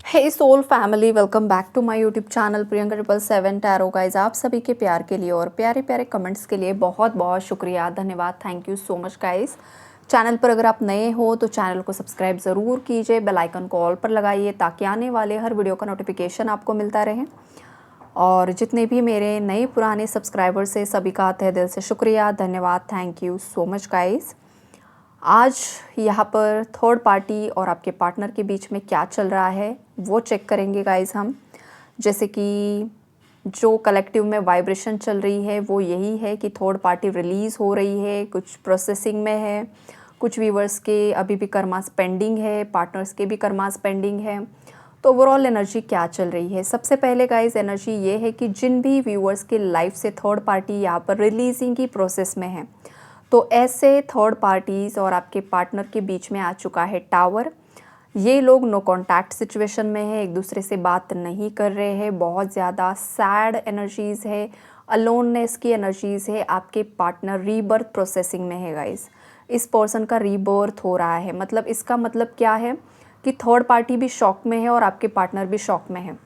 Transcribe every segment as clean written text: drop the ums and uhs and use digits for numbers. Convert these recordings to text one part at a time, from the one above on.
Hey soul family, welcome back to my YouTube channel Priyanka 777 tarot guys. आप सभी के प्यार के लिए और प्यारे प्यारे कमेंट्स के लिए बहुत बहुत शुक्रिया, धन्यवाद, thank you so much guys. Channel पर अगर आप नए हो तो चैनल को सब्सक्राइब ज़रूर कीजिए, बेल आइकन को ऑल पर लगाइए ताकि आने वाले हर वीडियो का नोटिफिकेशन आपको मिलता रहे। और जितने भी मेरे नए पुराने सब्सक्राइबर्स हैं सभी का तहे दिल से शुक्रिया, धन्यवाद, thank you so much guys. आज यहाँ पर थर्ड पार्टी और आपके पार्टनर के बीच में क्या चल रहा है वो चेक करेंगे गाइस हम। जैसे कि जो कलेक्टिव में वाइब्रेशन चल रही है वो यही है कि थर्ड पार्टी रिलीज़ हो रही है, कुछ प्रोसेसिंग में है, कुछ व्यूवर्स के अभी भी कर्मास पेंडिंग है, पार्टनर्स के भी कर्मास पेंडिंग है। तो ओवरऑल एनर्जी क्या चल रही है? सबसे पहले गाइस एनर्जी ये है कि जिन भी व्यूवर्स के लाइफ से थर्ड पार्टी यहाँ पर रिलीजिंग की प्रोसेस में है, तो ऐसे थर्ड पार्टीज़ और आपके पार्टनर के बीच में आ चुका है टावर। ये लोग नो कॉन्टैक्ट सिचुएशन में है, एक दूसरे से बात नहीं कर रहे हैं, बहुत ज़्यादा सैड एनर्जीज़ है, अलोननेस की एनर्जीज़ है। आपके पार्टनर रीबर्थ प्रोसेसिंग में है गाइस। इस पर्सन का रीबर्थ हो रहा है, मतलब इसका मतलब क्या है कि थर्ड पार्टी भी शॉक में है और आपके पार्टनर भी शॉक में है।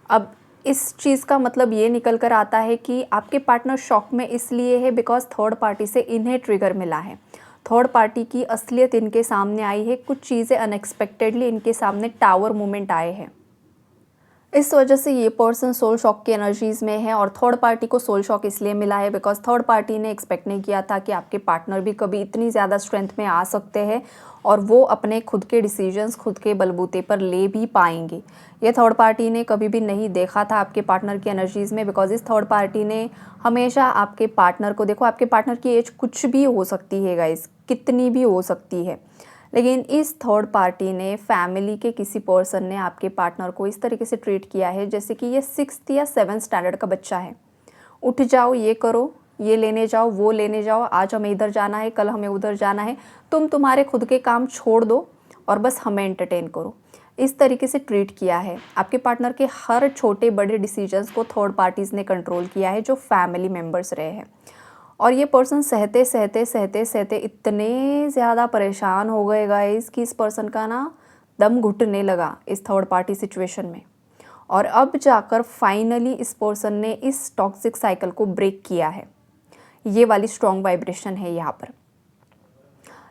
अब इस चीज़ का मतलब ये निकल कर आता है कि आपके पार्टनर शॉक में इसलिए है बिकॉज थर्ड पार्टी से इन्हें ट्रिगर मिला है, थर्ड पार्टी की असलियत इनके सामने आई है, कुछ चीज़ें अनएक्सपेक्टेडली इनके सामने टावर मोमेंट आए हैं। इस वजह से ये पर्सन सोल शॉक की एनर्जीज़ में है और थर्ड पार्टी को सोल शॉक इसलिए मिला है बिकॉज थर्ड पार्टी ने एक्सपेक्ट नहीं किया था कि आपके पार्टनर भी कभी इतनी ज़्यादा स्ट्रेंथ में आ सकते हैं और वो अपने खुद के डिसीजंस खुद के बलबूते पर ले भी पाएंगे। ये थर्ड पार्टी ने कभी भी नहीं देखा था आपके पार्टनर की एनर्जीज़ में बिकॉज इस थर्ड पार्टी ने हमेशा आपके पार्टनर को, देखो आपके पार्टनर की एज कुछ भी हो सकती है गाइस, कितनी भी हो सकती है, लेकिन इस थर्ड पार्टी ने फैमिली के किसी पर्सन ने आपके पार्टनर को इस तरीके से ट्रीट किया है जैसे कि ये 6th या 7th स्टैंडर्ड का बच्चा है। उठ जाओ, ये करो, ये लेने जाओ, वो लेने जाओ, आज हमें इधर जाना है, कल हमें उधर जाना है, तुम तुम्हारे खुद के काम छोड़ दो और बस हमें एंटरटेन करो। इस तरीके से ट्रीट किया है। आपके पार्टनर के हर छोटे बड़े डिसीजंस को थर्ड पार्टीज़ ने कंट्रोल किया है जो फैमिली मेम्बर्स रहे हैं। और ये पर्सन सहते सहते सहते सहते इतने ज़्यादा परेशान हो गए गाइस कि इस पर्सन का ना दम घुटने लगा इस थर्ड पार्टी सिचुएशन में। और अब जाकर फाइनली इस पर्सन ने इस टॉक्सिक साइकिल को ब्रेक किया है। ये वाली स्ट्रॉन्ग वाइब्रेशन है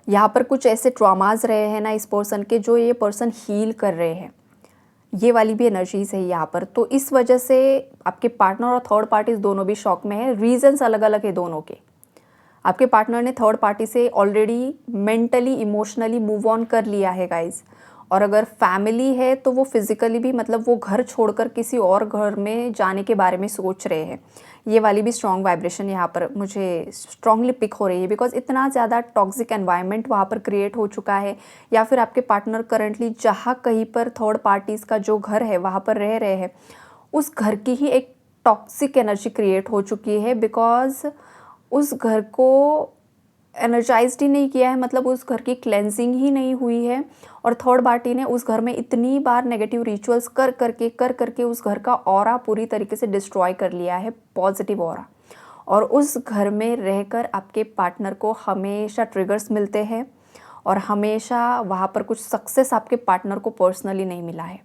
यहाँ पर कुछ ऐसे ट्रॉमाज रहे हैं ना इस पर्सन के जो ये पर्सन हील कर रहे हैं, ये वाली भी एनर्जीज़ है यहाँ पर। तो इस वजह से आपके पार्टनर और थर्ड पार्टीज दोनों भी शॉक में है। रीजंस अलग अलग है दोनों के। आपके पार्टनर ने थर्ड पार्टी से already mentally emotionally move on कर लिया है गाइज, और अगर फैमिली है तो वो फिजिकली भी, मतलब वो घर छोड़कर किसी और घर में जाने के बारे में सोच रहे हैं। ये वाली भी स्ट्रॉन्ग वाइब्रेशन यहाँ पर मुझे स्ट्रांगली पिक हो रही है बिकॉज इतना ज़्यादा टॉक्सिक एनवायरनमेंट वहाँ पर क्रिएट हो चुका है, या फिर आपके पार्टनर करंटली जहाँ कहीं पर थर्ड पार्टीज़ का जो घर है वहाँ पर रह रहे हैं, उस घर की ही एक टॉक्सिक एनर्जी क्रिएट हो चुकी है बिकॉज उस घर को एनर्जाइज्ड ही नहीं किया है, मतलब उस घर की क्लेंजिंग ही नहीं हुई है। और थर्ड पार्टी ने उस घर में इतनी बार नेगेटिव रिचुअल्स कर करके उस घर का ऑरा पूरी तरीके से डिस्ट्रॉय कर लिया है, पॉजिटिव ऑरा। और उस घर में रहकर आपके पार्टनर को हमेशा ट्रिगर्स मिलते हैं और हमेशा वहाँ पर कुछ सक्सेस आपके पार्टनर को पर्सनली नहीं मिला है।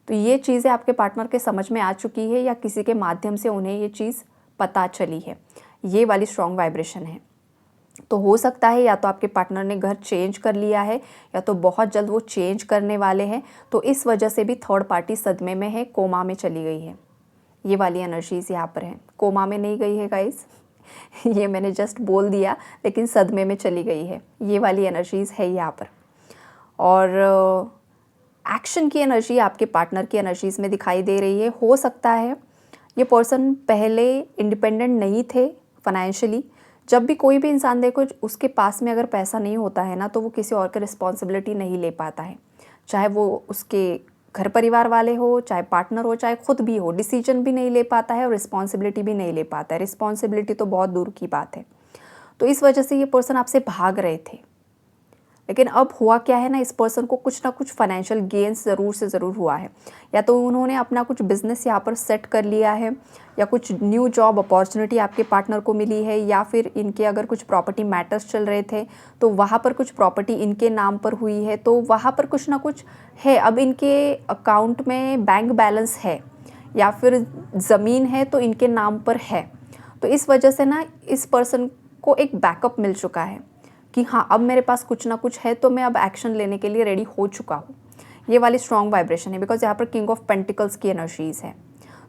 तो ये चीज़ें आपके पार्टनर के समझ में आ चुकी है या किसी के माध्यम से उन्हें ये चीज़ पता चली है। ये वाली स्ट्रॉन्ग वाइब्रेशन है। तो हो सकता है या तो आपके पार्टनर ने घर चेंज कर लिया है या तो बहुत जल्द वो चेंज करने वाले हैं। तो इस वजह से भी थर्ड पार्टी सदमे में है, कोमा में चली गई है। ये वाली एनर्जीज़ यहाँ पर हैं। कोमा में नहीं गई है गाइस ये मैंने जस्ट बोल दिया, लेकिन सदमे में चली गई है। ये वाली एनर्जीज़ है यहाँ पर। और एक्शन की एनर्जी आपके पार्टनर की एनर्जीज़ में दिखाई दे रही है। हो सकता है ये पर्सन पहले इंडिपेंडेंट नहीं थे फाइनेंशियली। जब भी कोई भी इंसान देखो उसके पास में अगर पैसा नहीं होता है ना तो वो किसी और की रिस्पॉन्सिबिलिटी नहीं ले पाता है, चाहे वो उसके घर परिवार वाले हो, चाहे पार्टनर हो, चाहे खुद भी हो। डिसीजन भी नहीं ले पाता है और रिस्पॉन्सिबिलिटी भी नहीं ले पाता है। रिस्पॉन्सिबिलिटी तो बहुत दूर की बात है। तो इस वजह से ये पर्सन आपसे भाग रहे थे, लेकिन अब हुआ क्या है ना, इस पर्सन को कुछ ना कुछ फाइनेंशियल गेन्स ज़रूर से ज़रूर हुआ है। या तो उन्होंने अपना कुछ बिजनेस यहाँ पर सेट कर लिया है, या कुछ न्यू जॉब अपॉर्चुनिटी आपके पार्टनर को मिली है, या फिर इनके अगर कुछ प्रॉपर्टी मैटर्स चल रहे थे तो वहाँ पर कुछ प्रॉपर्टी इनके नाम पर हुई है, तो वहाँ पर कुछ ना कुछ है। अब इनके अकाउंट में बैंक बैलेंस है, या फिर ज़मीन है तो इनके नाम पर है। तो इस वजह से ना इस पर्सन को एक बैकअप मिल चुका है कि हाँ, अब मेरे पास कुछ ना कुछ है, तो मैं अब एक्शन लेने के लिए रेडी हो चुका हूँ। ये वाली स्ट्रॉन्ग वाइब्रेशन है, बिकॉज यहाँ पर किंग ऑफ पेंटिकल्स की एनर्जीज है।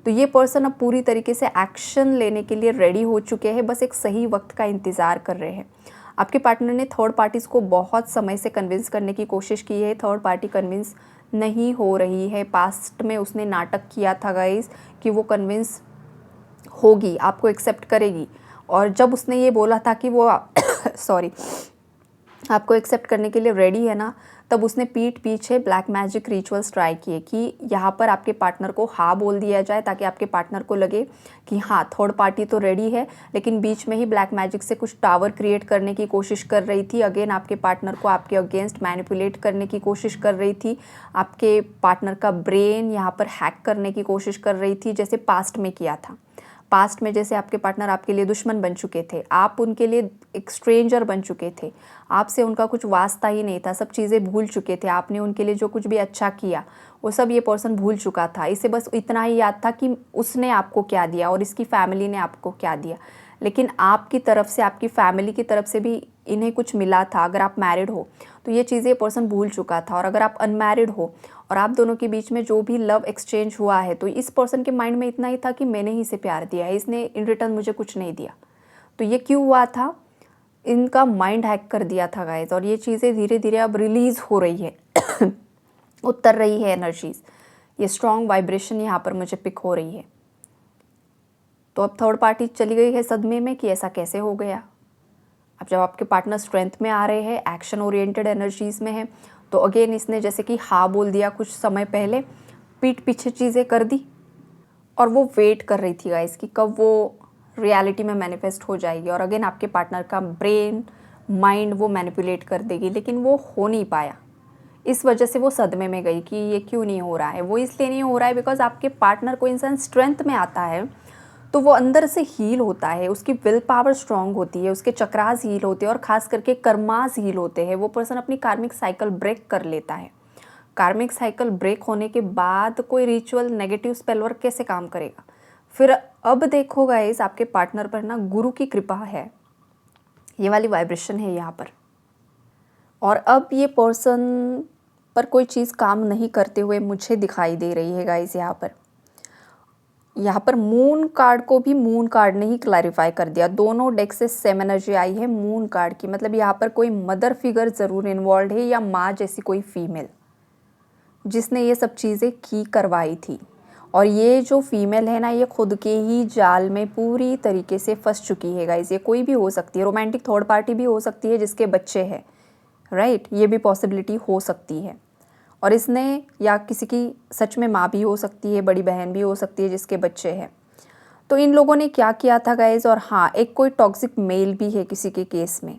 तो ये पर्सन अब पूरी तरीके से एक्शन लेने के लिए रेडी हो चुके हैं, बस एक सही वक्त का इंतज़ार कर रहे हैं। आपके पार्टनर ने थर्ड पार्टीज़ को बहुत समय से कन्विंस करने की कोशिश की है, थर्ड पार्टी कन्विंस नहीं हो रही है। पास्ट में उसने नाटक किया था गाइस कि वो कन्विंस होगी, आपको एक्सेप्ट करेगी, और जब उसने ये बोला था कि वो सॉरी आपको एक्सेप्ट करने के लिए रेडी है ना, तब उसने पीठ पीछे ब्लैक मैजिक रिचुअल्स ट्राई किए कि यहाँ पर आपके पार्टनर को हाँ बोल दिया जाए, ताकि आपके पार्टनर को लगे कि हाँ, थर्ड पार्टी तो रेडी है। लेकिन बीच में ही ब्लैक मैजिक से कुछ टावर क्रिएट करने की कोशिश कर रही थी, अगेन आपके पार्टनर को आपके अगेंस्ट मैनिपुलेट करने की कोशिश कर रही थी, आपके पार्टनर का ब्रेन यहाँ पर हैक करने की कोशिश कर रही थी, जैसे पास्ट में किया था। पास्ट में जैसे आपके पार्टनर आपके लिए दुश्मन बन चुके थे, आप उनके लिए एक स्ट्रेंजर बन चुके थे, आपसे उनका कुछ वास्ता ही नहीं था, सब चीज़ें भूल चुके थे, आपने उनके लिए जो कुछ भी अच्छा किया वो सब ये पर्सन भूल चुका था। इसे बस इतना ही याद था कि उसने आपको क्या दिया और इसकी फैमिली ने आपको क्या दिया। लेकिन आपकी तरफ से, आपकी फैमिली की तरफ से भी इन्हें कुछ मिला था। अगर आप मैरिड हो तो ये चीज़ें पर्सन भूल चुका था, और अगर आप अनमैरिड हो और आप दोनों के बीच में जो भी लव एक्सचेंज हुआ है, तो इस पर्सन के माइंड में इतना ही था कि मैंने ही इसे प्यार दिया है, इसने इन रिटर्न मुझे कुछ नहीं दिया। तो ये क्यों हुआ था? इनका माइंड हैक कर दिया था गाइज, और ये चीज़ें धीरे धीरे अब रिलीज़ हो रही है उतर रही है एनर्जीज। ये स्ट्रॉन्ग वाइब्रेशन यहाँ पर मुझे पिक हो रही है। तो अब थर्ड पार्टी चली गई है सदमे में कि ऐसा कैसे हो गया। अब जब आपके पार्टनर स्ट्रेंथ में आ रहे हैं, एक्शन ओरिएंटेड एनर्जीज़ में है, तो अगेन इसने जैसे कि हाँ बोल दिया कुछ समय पहले, पीठ पीछे चीज़ें कर दी, और वो वेट कर रही थी गाइस कि कब वो रियलिटी में मैनिफेस्ट हो जाएगी, और अगेन आपके पार्टनर का ब्रेन, माइंड वो मैनिपुलेट कर देगी, लेकिन वो हो नहीं पाया। इस वजह से वो सदमे में गई कि ये क्यों नहीं हो रहा है। वो इसलिए नहीं हो रहा है बिकॉज आपके पार्टनर को इंसान स्ट्रेंथ में आता है तो वो अंदर से हील होता है, उसकी विल पावर स्ट्रांग होती है, उसके चक्रास हील होते हैं, और ख़ास करके कर्मास हील होते हैं। वो पर्सन अपनी कार्मिक साइकिल ब्रेक कर लेता है। कार्मिक साइकिल ब्रेक होने के बाद कोई रिचुअल, नेगेटिव स्पेल वर्क कैसे काम करेगा? फिर अब देखो गाइस, आपके पार्टनर पर ना गुरु की कृपा है, ये वाली वाइब्रेशन है यहाँ पर। और अब ये पर्सन पर कोई चीज़ काम नहीं करते हुए मुझे दिखाई दे रही है गाइस। यहाँ पर मून कार्ड को भी मून कार्ड ने ही क्लैरिफाई कर दिया। दोनों डेक से सेम एनर्जी आई है मून कार्ड की, मतलब यहाँ पर कोई मदर फिगर ज़रूर इन्वॉल्व है, या माँ जैसी कोई फीमेल जिसने ये सब चीज़ें की करवाई थी। और ये जो फीमेल है ना, ये खुद के ही जाल में पूरी तरीके से फंस चुकी है गाइस। ये कोई भी हो सकती है, रोमांटिक थर्ड पार्टी भी हो सकती है जिसके बच्चे हैं, राइट? ये भी पॉसिबिलिटी हो सकती है। और इसने, या किसी की सच में माँ भी हो सकती है, बड़ी बहन भी हो सकती है जिसके बच्चे हैं। तो इन लोगों ने क्या किया था गाइज? और हाँ, एक कोई टॉक्सिक मेल भी है किसी के केस में।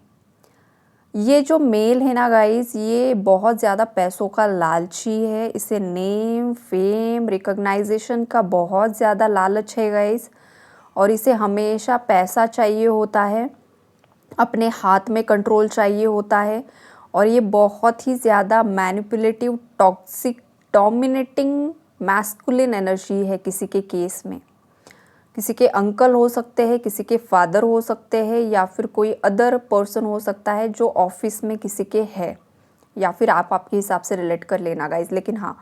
ये जो मेल है ना गाइज, ये बहुत ज़्यादा पैसों का लालची है। इसे नेम, फेम, रिकॉग्नाइजेशन का बहुत ज़्यादा लालच है गाइज, और इसे हमेशा पैसा चाहिए होता है, अपने हाथ में कंट्रोल चाहिए होता है, और ये बहुत ही ज़्यादा manipulative, toxic, dominating masculine energy है किसी के केस में। किसी के अंकल हो सकते हैं, किसी के फादर हो सकते हैं, या फिर कोई अदर पर्सन हो सकता है जो ऑफिस में किसी के है, या फिर आप आपके हिसाब से रिलेट कर लेना गाइज। लेकिन हाँ,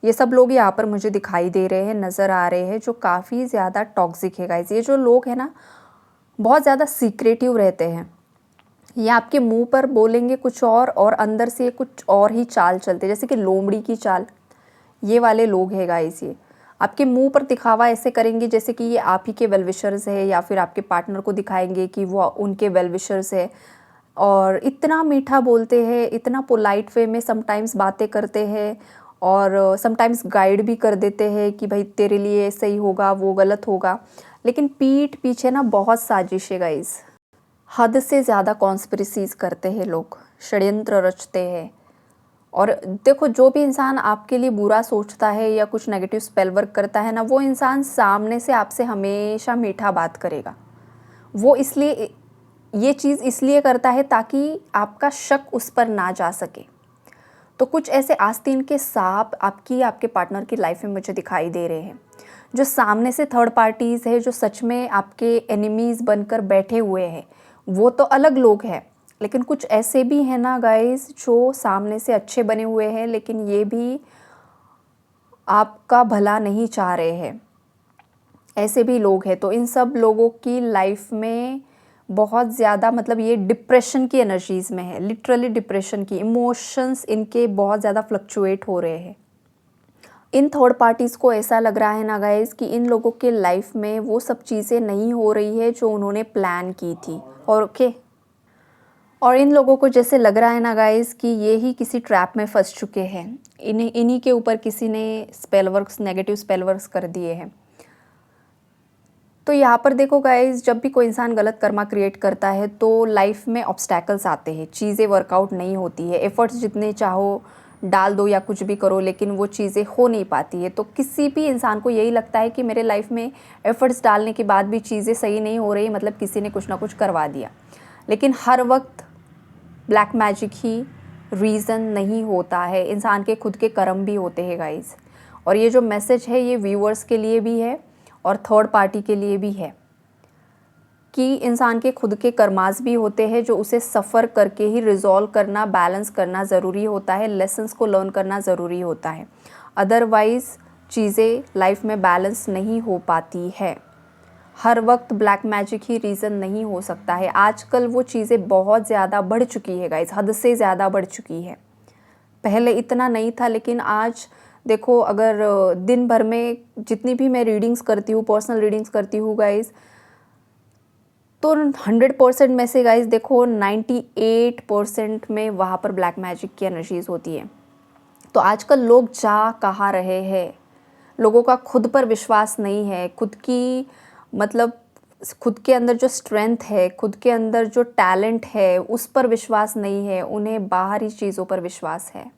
ये सब लोग यहाँ पर मुझे दिखाई दे रहे हैं, नज़र आ रहे हैं, जो काफ़ी ज़्यादा टॉक्सिक है गाइज। ये जो लोग हैं ना, बहुत ज़्यादा सीक्रेटिव रहते हैं। ये आपके मुंह पर बोलेंगे कुछ और अंदर से कुछ और ही चाल चलते, जैसे कि लोमड़ी की चाल। ये वाले लोग हैं गाइस। ये आपके मुंह पर दिखावा ऐसे करेंगे जैसे कि ये आप ही के वेल विशर्स है, या फिर आपके पार्टनर को दिखाएंगे कि वो उनके वेल विशर्स है, और इतना मीठा बोलते हैं, इतना पोलाइट वे में समटाइम्स बातें करते हैं, और समटाइम्स गाइड भी कर देते हैं कि भाई तेरे लिए सही होगा, वो गलत होगा। लेकिन पीठ पीछे ना बहुत साजिश है गाइस। हद से ज़्यादा कॉन्स्पिरेसीज़ करते हैं लोग, षड्यंत्र रचते हैं। और देखो, जो भी इंसान आपके लिए बुरा सोचता है या कुछ नेगेटिव स्पेल वर्क करता है ना, वो इंसान सामने से आपसे हमेशा मीठा बात करेगा। वो इसलिए ये चीज़ इसलिए करता है ताकि आपका शक उस पर ना जा सके। तो कुछ ऐसे आस्तीन के सांप आपके पार्टनर की लाइफ में मुझे दिखाई दे रहे हैं, जो सामने से थर्ड पार्टीज़ है, जो सच में आपके एनिमीज़ बनकर बैठे हुए हैं। वो तो अलग लोग हैं, लेकिन कुछ ऐसे भी हैं ना गाइस, जो सामने से अच्छे बने हुए हैं लेकिन ये भी आपका भला नहीं चाह रहे हैं। ऐसे भी लोग हैं। तो इन सब लोगों की लाइफ में बहुत ज़्यादा मतलब ये डिप्रेशन की एनर्जीज़ में है, लिटरली डिप्रेशन की। इमोशंस इनके बहुत ज़्यादा फ्लक्चुएट हो रहे हैं। इन थर्ड पार्टीज़ को ऐसा लग रहा है ना गाइस कि इन लोगों के लाइफ में वो सब चीज़ें नहीं हो रही है जो उन्होंने प्लान की थी। और इन लोगों को जैसे लग रहा है ना गाइस कि ये ही किसी ट्रैप में फंस चुके हैं। इन्हीं के ऊपर किसी ने spell works, negative spell works कर दिए हैं। तो यहाँ पर देखो गाइस, जब भी कोई इंसान गलत कर्मा क्रिएट करता है तो लाइफ में ऑब्स्टैकल्स आते हैं, चीज़ें वर्कआउट नहीं होती है। एफर्ट्स जितने चाहो डाल दो या कुछ भी करो, लेकिन वो चीज़ें हो नहीं पाती है। तो किसी भी इंसान को यही लगता है कि मेरे लाइफ में एफर्ट्स डालने के बाद भी चीज़ें सही नहीं हो रही, मतलब किसी ने कुछ ना कुछ करवा दिया। लेकिन हर वक्त ब्लैक मैजिक ही रीज़न नहीं होता है, इंसान के खुद के कर्म भी होते हैं गाइस। और ये जो मैसेज है ये व्यूअर्स के लिए भी है और थर्ड पार्टी के लिए भी है कि इंसान के खुद के कर्मास भी होते हैं, जो उसे सफ़र करके ही रिजॉल्व करना, बैलेंस करना ज़रूरी होता है, लेसन्स को लर्न करना ज़रूरी होता है। अदरवाइज़ चीज़ें लाइफ में बैलेंस नहीं हो पाती है। हर वक्त ब्लैक मैजिक ही रीज़न नहीं हो सकता है। आजकल वो चीज़ें बहुत ज़्यादा बढ़ चुकी है गाइस, हद से ज़्यादा बढ़ चुकी है। पहले इतना नहीं था, लेकिन आज देखो, अगर दिन भर में जितनी भी मैं रीडिंग्स करती हूँ, पर्सनल रीडिंग्स करती हूँ गाइस, तो 100% में से गाइस देखो 98% में वहाँ पर ब्लैक मैजिक की एनर्जीज़ होती है। तो आजकल लोग जा कहाँ रहे हैं, लोगों का खुद पर विश्वास नहीं है, खुद की मतलब खुद के अंदर जो स्ट्रेंथ है, खुद के अंदर जो टैलेंट है, उस पर विश्वास नहीं है, उन्हें बाहरी चीज़ों पर विश्वास है।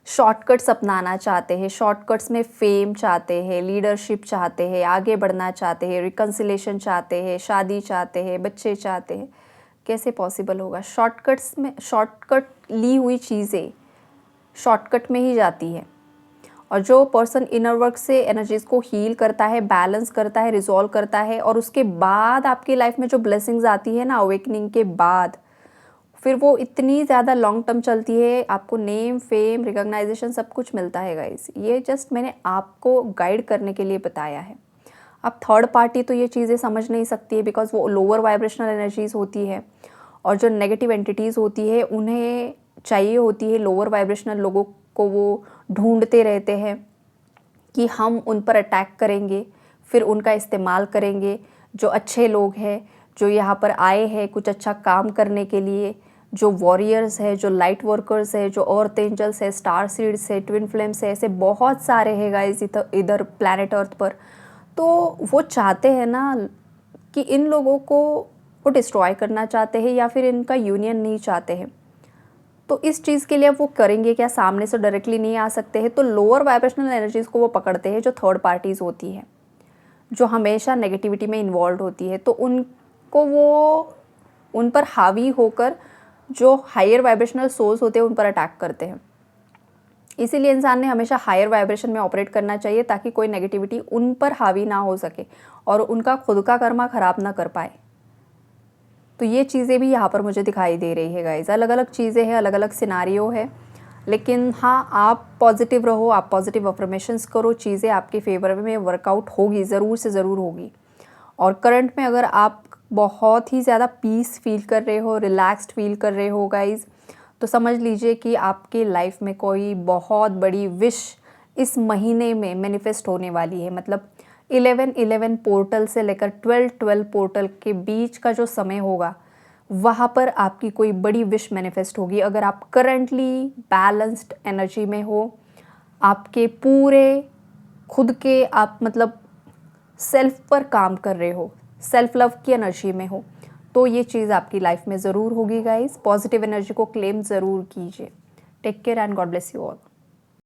शॉर्टकट्स अपनाना चाहते हैं, शॉर्टकट्स में फेम चाहते हैं, लीडरशिप चाहते हैं, आगे बढ़ना चाहते हैं, रिकन्सिलेशन चाहते हैं, शादी चाहते हैं, बच्चे चाहते हैं। कैसे पॉसिबल होगा? शॉर्टकट्स में, शॉर्टकट ली हुई चीज़ें शॉर्टकट में ही जाती है। और जो पर्सन इनर वर्क से एनर्जीज़ को हील करता है, बैलेंस करता है, रिजॉल्व करता है, और उसके बाद आपकी लाइफ में जो ब्लेसिंग्स आती है ना अवेकनिंग के बाद, फिर वो इतनी ज़्यादा लॉन्ग टर्म चलती है, आपको नेम, फेम, रिकॉग्नाइजेशन सब कुछ मिलता है गाइस। ये जस्ट मैंने आपको गाइड करने के लिए बताया है। अब थर्ड पार्टी तो ये चीज़ें समझ नहीं सकती है, बिकॉज वो लोअर वाइब्रेशनल एनर्जीज़ होती है, और जो नेगेटिव एंटिटीज़ होती है उन्हें चाहिए होती है लोअर वाइब्रेशनल लोगों को, वो ढूंढते रहते हैं कि हम उन पर अटैक करेंगे, फिर उनका इस्तेमाल करेंगे। जो अच्छे लोग हैं, जो यहाँ पर आए हैं कुछ अच्छा काम करने के लिए, जो वॉरियर्स है, जो लाइट वर्कर्स है, जो अर्थ एंजल्स है, स्टार सीड्स है, ट्विन फ्लेम्स है, ऐसे बहुत सारे हैं गाइस इधर प्लैनेट अर्थ पर। तो वो चाहते हैं ना कि इन लोगों को वो डिस्ट्रॉय करना चाहते हैं, या फिर इनका यूनियन नहीं चाहते हैं। तो इस चीज़ के लिए वो करेंगे क्या? सामने से डायरेक्टली नहीं आ सकते हैं, तो लोअर वाइब्रेशनल एनर्जीज़ को वो पकड़ते हैं, जो थर्ड पार्टीज़ होती है, जो हमेशा नेगेटिविटी में इन्वॉल्व होती है। तो उनको वो उन पर हावी होकर जो हायर वाइब्रेशनल सोल्स होते हैं उन पर अटैक करते हैं। इसीलिए इंसान ने हमेशा हायर वाइब्रेशन में ऑपरेट करना चाहिए, ताकि कोई नेगेटिविटी उन पर हावी ना हो सके और उनका खुद का कर्मा ख़राब ना कर पाए। तो ये चीज़ें भी यहाँ पर मुझे दिखाई दे रही है गाइज़। अलग अलग चीज़ें हैं, अलग अलग सिनारियो है, लेकिन हाँ, आप पॉजिटिव रहो, आप पॉजिटिव अफर्मेशंस करो, चीज़ें आपके फेवर में वर्कआउट होगी, ज़रूर से ज़रूर होगी। और करंट में अगर आप बहुत ही ज़्यादा पीस फील कर रहे हो, रिलैक्स्ड फील कर रहे हो गाइज़, तो समझ लीजिए कि आपके लाइफ में कोई बहुत बड़ी विश इस महीने में मैनिफेस्ट होने वाली है। मतलब 11-11 पोर्टल से लेकर 12-12 पोर्टल के बीच का जो समय होगा, वहाँ पर आपकी कोई बड़ी विश मैनिफेस्ट होगी। अगर आप करंटली बैलेंस्ड एनर्जी में हो, आपके पूरे खुद के आप मतलब सेल्फ पर काम कर रहे हो, सेल्फ लव की एनर्जी में हो, तो ये चीज़ आपकी लाइफ में ज़रूर होगी गाइस। पॉजिटिव एनर्जी को क्लेम ज़रूर कीजिए। Take care and God bless you all.